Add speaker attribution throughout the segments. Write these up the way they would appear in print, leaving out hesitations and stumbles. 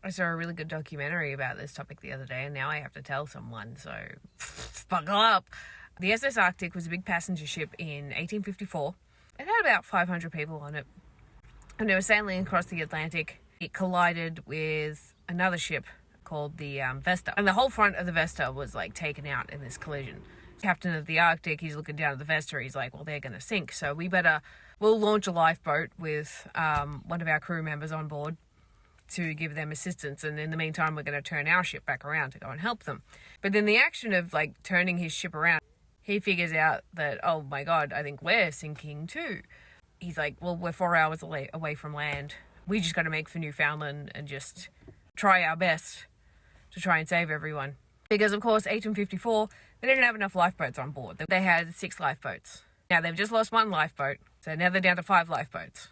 Speaker 1: I saw a really good documentary about this topic the other day, and now I have to tell someone, so buckle up. The SS Arctic was a big passenger ship in 1854. It had about 500 people on it, and they were sailing across the Atlantic. It collided with another ship called the Vesta, and the whole front of the Vesta was like taken out in this collision. Captain of the Arctic, he's looking down at the Vesta, he's like, well, they're going to sink, so we'll launch a lifeboat with one of our crew members on board to give them assistance, and in the meantime we're going to turn our ship back around to go and help them. But in the action of like turning his ship around, he figures out that, oh my god, I think we're sinking too. He's like, well, we're 4 hours away from land. We just got to make for Newfoundland and just try our best to try and save everyone. Because of course 1854, they didn't have enough lifeboats on board. They had 6 lifeboats. Now they've just lost 1 lifeboat, so now they're down to 5 lifeboats,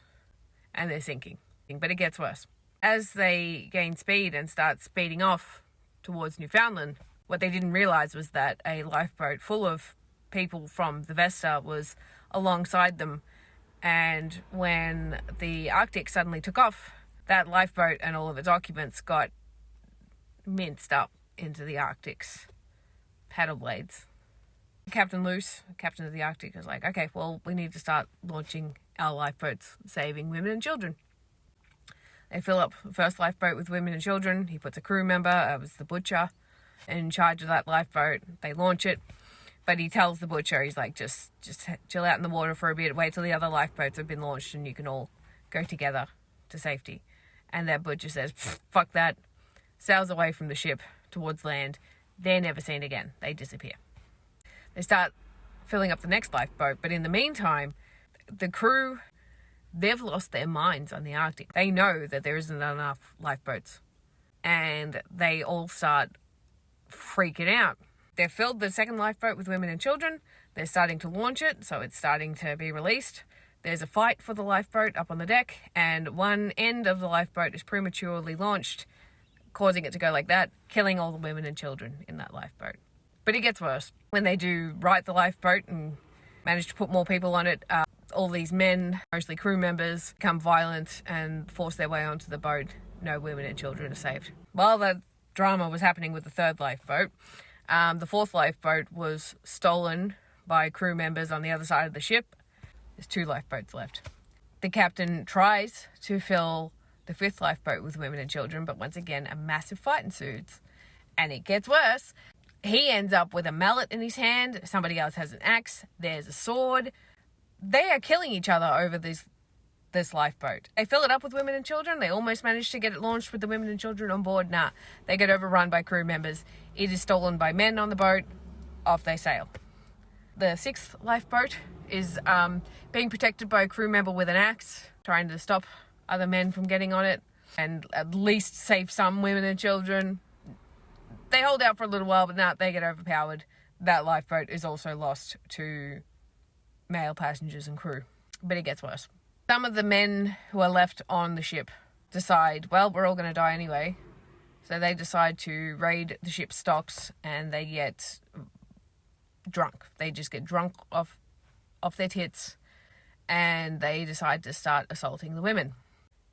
Speaker 1: and they're sinking. But it gets worse. As they gain speed and start speeding off towards Newfoundland, what they didn't realise was that a lifeboat full of people from the Vesta was alongside them, and when the Arctic suddenly took off, that lifeboat and all of its occupants got minced up into the Arctic's paddle blades. Captain Luce, captain of the Arctic, is like, okay, well, we need to start launching our lifeboats, saving women and children. They fill up the first lifeboat with women and children. He puts a crew member, it was the butcher, in charge of that lifeboat. They launch it, but he tells the butcher, he's like, just chill out in the water for a bit, wait till the other lifeboats have been launched and you can all go together to safety. And that butcher says, fuck that, sails away from the ship towards land. They're never seen again. They disappear. They start filling up the next lifeboat, but in the meantime, the crew, they've lost their minds on the Arctic. They know that there isn't enough lifeboats, and they all start freaking out. They've filled the second lifeboat with women and children. They're starting to launch it, so it's starting to be released. There's a fight for the lifeboat up on the deck, and one end of the lifeboat is prematurely launched, causing it to go like that, killing all the women and children in that lifeboat. But it gets worse. When they do right the lifeboat and manage to put more people on it, all these men, mostly crew members, become violent and force their way onto the boat. No women and children are saved. While the drama was happening with the third lifeboat, the fourth lifeboat was stolen by crew members on the other side of the ship. There's 2 lifeboats left. The captain tries to fill the 5th lifeboat with women and children, but once again, a massive fight ensues. And it gets worse. He ends up with a mallet in his hand. Somebody else has an axe. There's a sword. They are killing each other over this lifeboat. They fill it up with women and children. They almost manage to get it launched with the women and children on board. Nah, they get overrun by crew members. It is stolen by men on the boat. Off they sail. The 6th lifeboat is being protected by a crew member with an axe, trying to stop other men from getting on it and at least save some women and children. They hold out for a little while, but now they get overpowered. That lifeboat is also lost to male passengers and crew. But it gets worse. Some of the men who are left on the ship decide, well, we're all going to die anyway. So they decide to raid the ship's stocks, and they get drunk. They just get drunk off their tits, and they decide to start assaulting the women.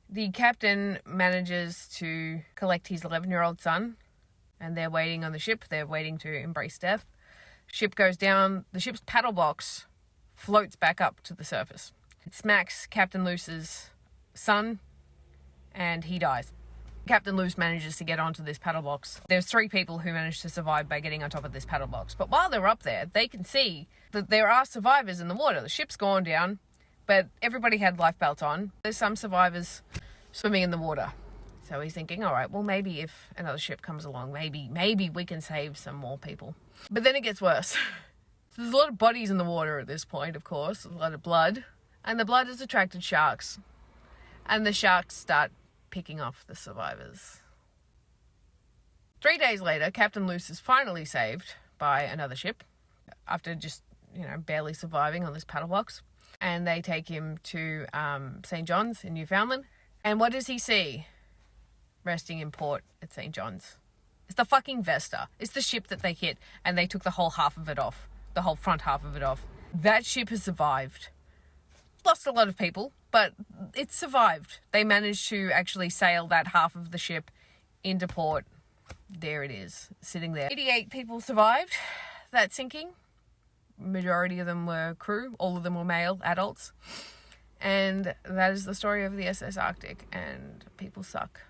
Speaker 1: The captain manages to collect his 11-year-old son, and they're waiting on the ship. They're waiting to embrace death. Ship goes down. The ship's paddle box floats back up to the surface. It smacks Captain Luce's son, and he dies. Captain Luce manages to get onto this paddle box. There's 3 people who manage to survive by getting on top of this paddle box. But while they're up there, they can see that there are survivors in the water. The ship's gone down, but everybody had life belts on. There's some survivors swimming in the water. So he's thinking, all right, well, maybe if another ship comes along, maybe we can save some more people. But then it gets worse. So there's a lot of bodies in the water at this point, of course, a lot of blood. And the blood has attracted sharks. And the sharks start picking off the survivors. 3 days later, Captain Luce is finally saved by another ship after just, barely surviving on this paddle box. And they take him to St. John's in Newfoundland. And what does he see resting in port at St. John's? It's the fucking Vesta. It's the ship that they hit, and they took the whole half of it off. The whole front half of it off. That ship has survived. Lost a lot of people, but it survived. They managed to actually sail that half of the ship into port. There it is, sitting there. 88 people survived that sinking. Majority of them were crew. All of them were male adults. And that is the story of the SS Arctic, and people suck.